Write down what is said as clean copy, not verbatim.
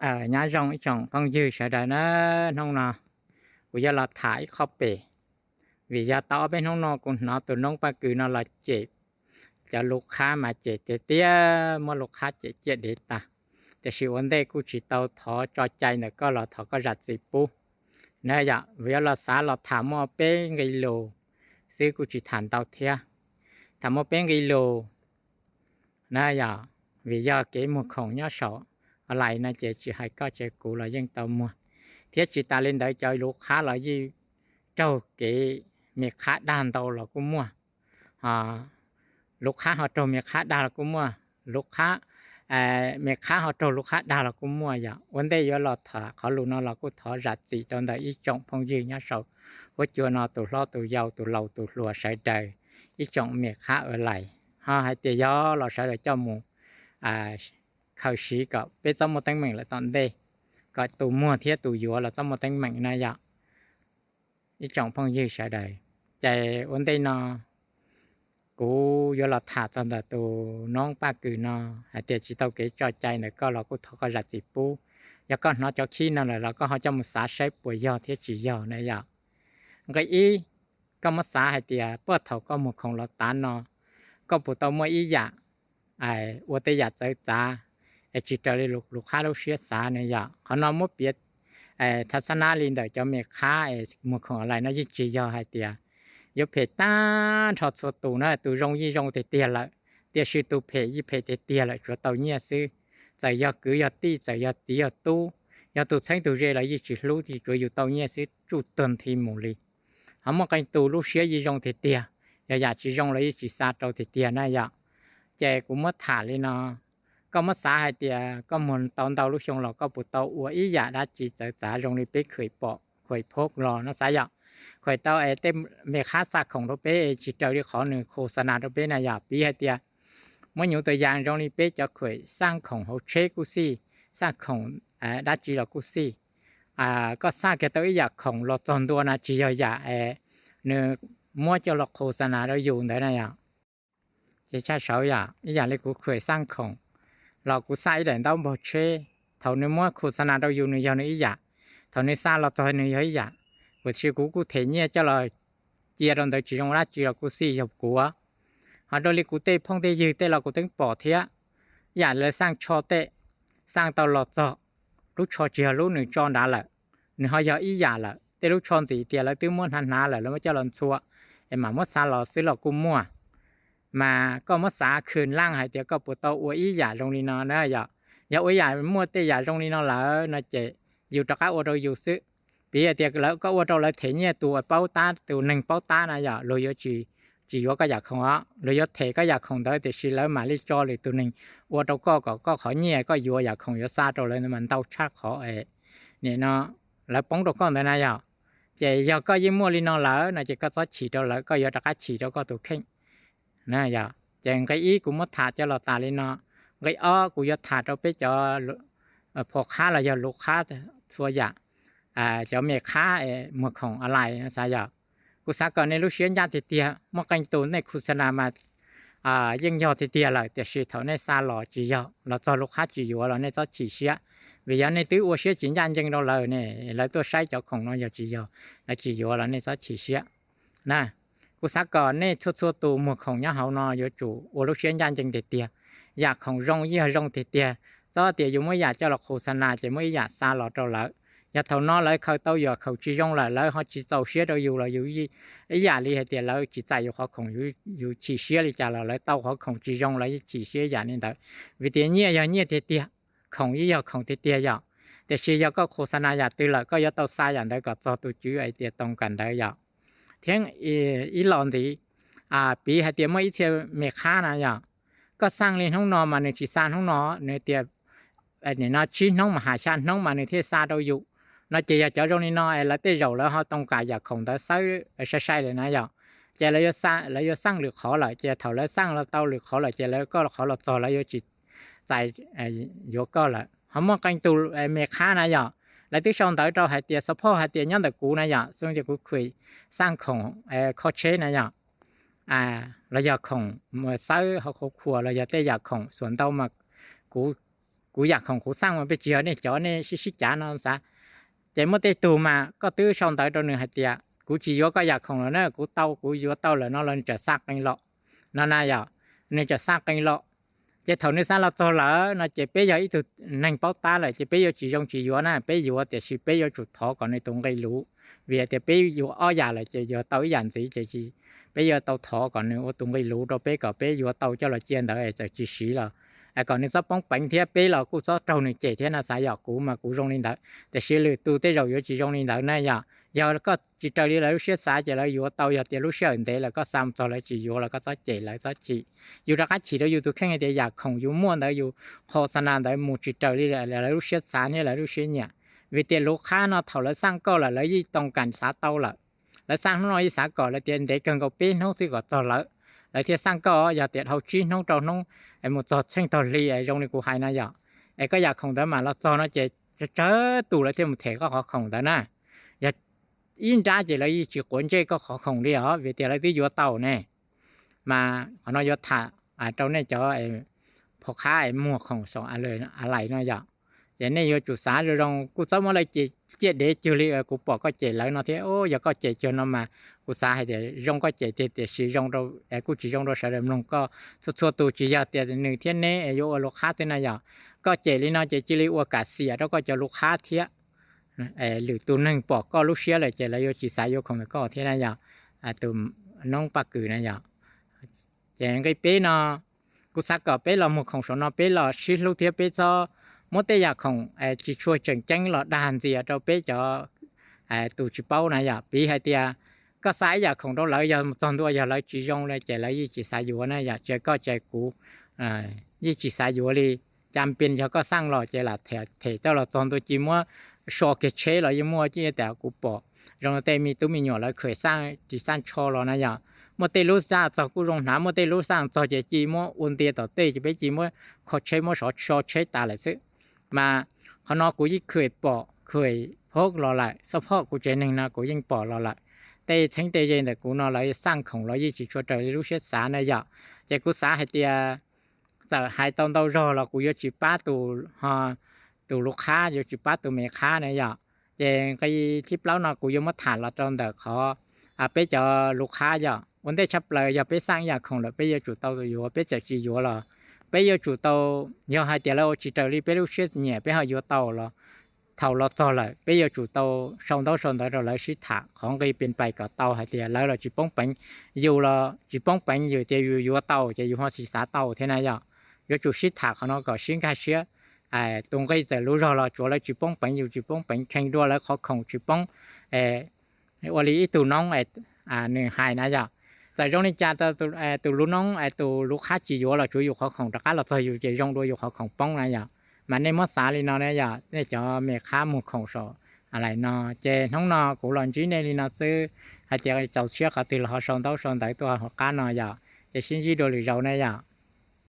nhá rong ý chồng phong dư sẽ đời nó nông nọ bây giờ là thải khó bể vì giờ tao bên nông nọ cũng nó từ nông ba cứ nó là chế choลูกค้ามาchếเตี้ยเมื่อลูกค้าเจ๊เด็ดตาแต่สิวันเดกูสิเตาถอจอใจเนี่ยก็เราถอก็รัดสิปูเนี่ยอย่าเวลาเราสาเราถามว่าเป็นกิโลซื้อกูสิทานเตาเทียถามว่าเป็นกิโลเนี่ยอย่าvì giờ cái một khổng nhá sợ lại là chỉ hay có chỉ cũ là dân tàu mua thiết chỉ ta lên đấy chơi lúc khá là gì trâu cái miệt khá đàn tàu là cũng mua lúc khá họ trâu miệt khá đàn là cũng mua lúc khá miệt khá họ trâu lúc khá đàn là cũng mua vậy vấn đề giờ là thảเขารู้nó là cũng thả rạch gì trong đấy ít trọng phong dư nhá sợ với chưa nó tụ lo tụ giàu tụ lầu tụ lùa sải đời ít trọng miệt khá ở lại hay tiền gió là sải đời cho mùเขาชี้ก็เป็นจำมาตั้งแม่งแล้วตอนเด็กก็ตัวมัวเทียตัวยัวแล้วจำมาตั้งแม่งนะยะอีจ่องพงยืดใช่ได้ใจวันเดนอกูยัวเราถาจนแต่ตัวน้องป้ากือนอหาเตียจิตเอาเกจอใจเนี่ยก็เราก็ทอกระดับจิปูแล้วก็น้องเจ้าขี้นั่นแหละเราก็เขาจะมาสาใช้ป่วยยอเทียจียอนะยะก็อีก็มาสาให้เตียเปิดเถาก็หมดของเราตานอก็ปุตตมวยอียะว่าแต่อยากจะจ้าจิตเลยลูกค้าเราเสียสาเนี่ยอยากเขานำมาเปลี่ยนทัศนาลินเดี๋ยวจะมีค่าหมวกของอะไรนะยิ่งจียอให้เตียยกเพจต้านถอดสตูนะตูรงยี่รงเตียละเตียชื่อตูเพจยี่เพจเตียละชัวเตาเนี่ยซื้อจะยากือยาตีจะยาตียาตู้ยาตูใช้ตูเรละยี่จีรู้ที่ก็อยู่เตาเนี่ยซื้อจุดเติมทีหมู่เลยเขามากันตูรู้เสียยี่รงเตียอยากจีรงละยี่จีซาเตาเตียนะอยากใจกูมาถาเลยเนาะก็มาสาให้เตียก็มนตอนเตาลูกชงเราก็ปุตเตาอัวอีหยาดาจีจะจ๋ารงนี้ไปเคยปอกเคยพกรอนะสายอยากเคยเตาเต็มเมฆาสักของเราไปจิตเตาที่ขอหนึ่งโฆษณาเราไปนะอยากปีให้เตียเมื่ออยู่ตัวอย่างรงนี้ไปจะเคยสร้างของเขาเชกุซี่สร้างของดาจีเรากุซี่ก็สร้างแก่ตัวอีหยาของเราจนตัวนะจีอยากเนื้อมั่วจะเราโฆษณาเราอยู่ได้นะอยากจะใช้เสาอยากอีอย่างเลยกูเคยสร้างของเรากูใส่เดินต้องบอกเช่เท่านี้มั่วโฆษณาเราอยู่ในยาวนี้อยากเท่านี้สร้างเราจอยในยาวอยากว่าชื่อกูเทียนเนี่ยจะเราเจียดอนตัวจีจงรักจีเรากูสี่หยบกูอ่ะหาโดยกูเตะพงเตะยืดเตะเรากูต้องปอเทียอยากเลยสร้างชอเตะสร้างตลอดจอลูกชอเจียลูกหนึ่งจอนได้ละหนึ่งเขาอยากอีอยากละแต่ลูกชอนสีเตียแล้วตื้อม้วนหันหน้าละแล้วไม่จะหลอนชัวไอ้หมามั่วซาเราซื้อเรากูมั่วมาก็มาสาคืนล่างให้เตียก็ปุตเตาอวยอีหยาตรงนี้เนาะนะอย่าอวยหยามั่วเตหยาตรงนี้เนาะแล้วนะเจอยู่ตะกะอวดอยู่ซึปีเตียแล้วก็อวดแล้วเถเนี่ยตัวเป้าตาตัว1เป้าตานะอย่าโลยจีก็อยากของอ่ะโลยเถก็อยากของได้แต่สิแล้วมาลิจอเลยตัว1อวดก็ขอเนี่ยก็อยู่อยากของอยู่ซาตเลยมันเต้าชักขอเนี่ยเนาะแล้วป้องตก็ได้นะอย่าเจอย่าก็ยิ่มั่วลิเนาะแล้วนะเจก็ซอฉีดแล้วก็อยู่ตะกะฉีดก็ตัวเข่งนะอย่าแจงไกอีกูมาถาจะเราตาเลยเนาะไกอ้อกูจะถาเราไปจะพอค้าเราจะลูกค้าส่วนอย่างจะมีค้าหมวกของอะไรนะสายกูสักก่อนในลูกเชียนญาติเตียมากันตูในโฆษณามายิ่งยอดเตียเลยแต่สิเท่าในซาหล่อจียอเราจะลูกค้าจีอยู่เราในจะจีเสียvì vậy nên tứ ô xe chính nhân dân đâu lời này lấy tôi sai cho không nó giờ chỉ giờ là chỉ giờ là nên sẽ chỉ xe nèกูสักก่อนนี่ชั่วๆตัวหมวกของยะเฮานออยู่จู่โอลูกเชียนยันจังเตียอยากของรงยี่รงเตียจ้อเตียอยู่ไม่อยากจะหลอกโฆษณาจะไม่อยากซาหลอดเราแล้วอยากเท่านอเลยเขาเต้าอยู่เขาจีจงแล้วเขาจีเจ้าเสียเราอยู่แล้วอยู่อยากลีให้เตียแล้วจีใจอยู่เขาของอยู่จีเสียเลยจ้าเราแล้วเต้าเขาของจีจงแล้วจีเสียอย่างนี้แต่วิธีเนี่ยอย่างเนี่ยเตียของยี่ของเตียอยากแต่เสียก็โฆษณาอยากตื่นแล้วก็อยากเต้าซาอย่างได้ก็จ้อตัวจื้อไอเตียตรงกันได้อยากเที่ยงอีหลอนสิปีให้เตรียมมาอีเทียเมฆานะอย่างก็สร้างเรียนห้องนอนมาในที่สร้างห้องนอนในเตียเนี่ยนะชิ้นห้องมหาชาติห้องมาในที่ซาเราอยู่นะเจียจะตรงนี้น้อยแล้วเตเราแล้วเฮาต้องการอยากของแต่ใช้เลยนะอย่างเจแล้วจะสร้างหรือขอล่ะเจเท่าแล้วสร้างแล้วเต้าหรือขอล่ะเจแล้วก็ขอเราจอแล้วจิตใจยกก็ล่ะเฮามากันตูเมฆานะอย่างแล้วที่ชอนเราให้เตียสะพอให้เตียยันตะกูนะอย่างซึ่งจะกูคุยสร้างของคอเชนะอย่างเราอยากของเมื่อซื้อเฮาครอบครัวเราอยากได้อยากของสวนเต้ามากู กูอยากของกูสร้างมันไปเจียวเนี่ยจอเนี่ยชิจานอนซะแต่เมื่อได้ตูมาก็ตื้อช่องตายตัวหนึ่งให้เตียกูจีโยก็อยากของแล้วเนอะกูเต้ากูโยเต้าแล้วเนาะเราจะซักกันหรอกนั่นน่ะอย่าเนี่ยจะซักกันหรอกจะเท่านี้ซะเราโตแล้วน่ะจะไปยาอีตัวนั่งเป้าตาเลยจะไปยาจีจงจีโยนะไปอยู่แต่สิไปยาจุดท้อก่อนในตรงไกรู้เวียแต่ไปอยู่อ้อยาเลยจะโยเต้าอย่างสิจะจีไปยาเต้าท้อก่อนเนี่ยตรงไกรู้เราไปก็ไปอยู่เต้าเจ้าเราเจียนได้จะจีสีละcòn nếu sắp bóng bánh thì bé là cũng có trâu này chạy thế là sao giờ cũng mà cũng trong linh đạo để xử lý tu tế rồi chỉ trong linh đạo này giờ có chỉ trâu đi là lúc xưa xã chạy là vừa tàu giờ thì lúc xưa anh thấy là có xăm cho lại chỉ vừa là có chạy lại chỉ vừa ra cái chỉ đó vừa tu khen thì giờ không vừa mua đó vừa họ san ăn đó một chỉ trâu đi là lúc xưa xã như là lúc xưa nhỉ vì tiền lúc khác nó thầu lại sang câu là lấy gì tông cảnh xã tàu là lấy sang nó nói xã cỏ là tiền để cần cầu bên nó sẽ có cho lại lại thì sang câu giờ tiền hậu chi nó trâu nó một giọt xanh tỏ lì trong này của hai na giờก็อยากของแต่มาเราจอนะจะเจอตู่แล้วที่มันเถก็ขอของแต่นะอย่าอินจ้าจะเลยจีกวนเจก็ขอของเดียวเวทีอะไรที่อยู่เต่าเนี่ยมาขอนอยถาเจ้าเนี่ยจะพ่อค้าหมวกของสองอะไรนะอย่างนี้อยู่จุดสาเรื่องกูจะมาเลยเจ็ดเดจูรีกูบอกก็เจ็ดแล้วเนาะที่โอ้อย่าก็เจ็ดจนมากูสาให้เดี๋ยวยงก็เจ็ดเดี๋ยวสิยงเรากูจียงเราเสด็จลงก็สัวตัวจียาเดี๋ยวหนึ่งเที่ยนี้อยู่ลูกค้าเท่านั้นอย่างก็เจ็ดลีเนาะเจ็ดจีรีอากาศเสียแล้วก็จะลูกค้าเที่ยหรือตัวหนึ่งปอกก็ลูกเสียเลยเจ็ดแล้วอยู่จีสายอยู่ของก็เท่านั้นอย่างตัวน้องปากกือนั่นอย่างอย่างก็เป๊ะเนาะกูสักก็เป๊ะเราหมดของสนเป๊ะเราชิลูเทียเป๊ะจอmột tay giờ không chỉ chui chừng chăng là đàn gì cho bé cho tụ chỉ bao này giờ bị hai tia có sai giờ không đâu lại giờ toàn đua giờ lại chỉ dùng lại chạy lại chỉ sai vừa này giờ chạy có chạy cũ chỉ sai vừa đi chăm pin giờ có sang rồi chạy là thể cho là toàn đua chỉ mua sọ cái chế là mua chỉ để cũ bỏ rồi tay mi tụi mi nhỏ lại khởi sang chỉ sang cho rồi này giờ một tay lúc ra cho cũ rong nắm một tay lúc sang cho chạy chỉ mua ổn định tao tay chỉ bé chỉ mua khó chế mua sọ chế ta lại sự mà họ nóiกูยิ่งเคยปอเคยพกรอlại sau đóกูเจนึงนะกูยิ่งปอรอlạiแต่ทั้งแต่เจนแต่กูนอlạiสร้างของเรายิ่งช่วยเจอรู้เสียสานะอย่าจะกูสาให้เตียจะให้ตอนเรารอเรากูยจิป้าตัวลูกค้ายจิป้าตัวแม่ค้านะอย่าจะไอ้ที่เล่านะกูยังมาถามเราตอนแต่เขาไปเจอลูกค้าอย่าวันได้ชับเลยอย่าไปสร้างอย่างของเราไปอยู่ตัวอยู่ไปจะจีอยู่ละbây giờ chủ tàu giờ hai tiền là chỉ trở đi bây giờ sẽ nhẹ bây giờ tàu là thầu là cho lại bây giờ chủ tàu xong đó rồi lại sẽ thảของcái biến bài cả tàu hai tiền lại là chỉ bóng bánh dù là chỉ bóng bánh dù tiền dù tàu chỉ dù họ xí xả tàu thế này giờ giờ chủ sẽ thảเขาnóก็新开始ตรงcái giờ lúc rồi là chủ lại chỉ bóng bánh dù chỉ bóng bánh khen đua lại khó không chỉ bóngวันนี้ตัวน้องหนึ่งhaiนะgiờ在中里家的都路农都路卡只有了主要เขาของตะกะเราจะอยู่จะ用ด้วยอยู่เขาของป้องนะอย่ามันในมอสาลีเนาะเนี่ยอย่าเนี่ยจะแม่ค้าหมู่ของสออะไรเนาะเจน้องเนาะกูหลอนจีในลีเนาะซื้อให้เจ้าเชื่อเขาติเราส่งตัวเขาก้าเนาะอย่าจะชิ้นจีโดหรือเราเนี่ยอย่า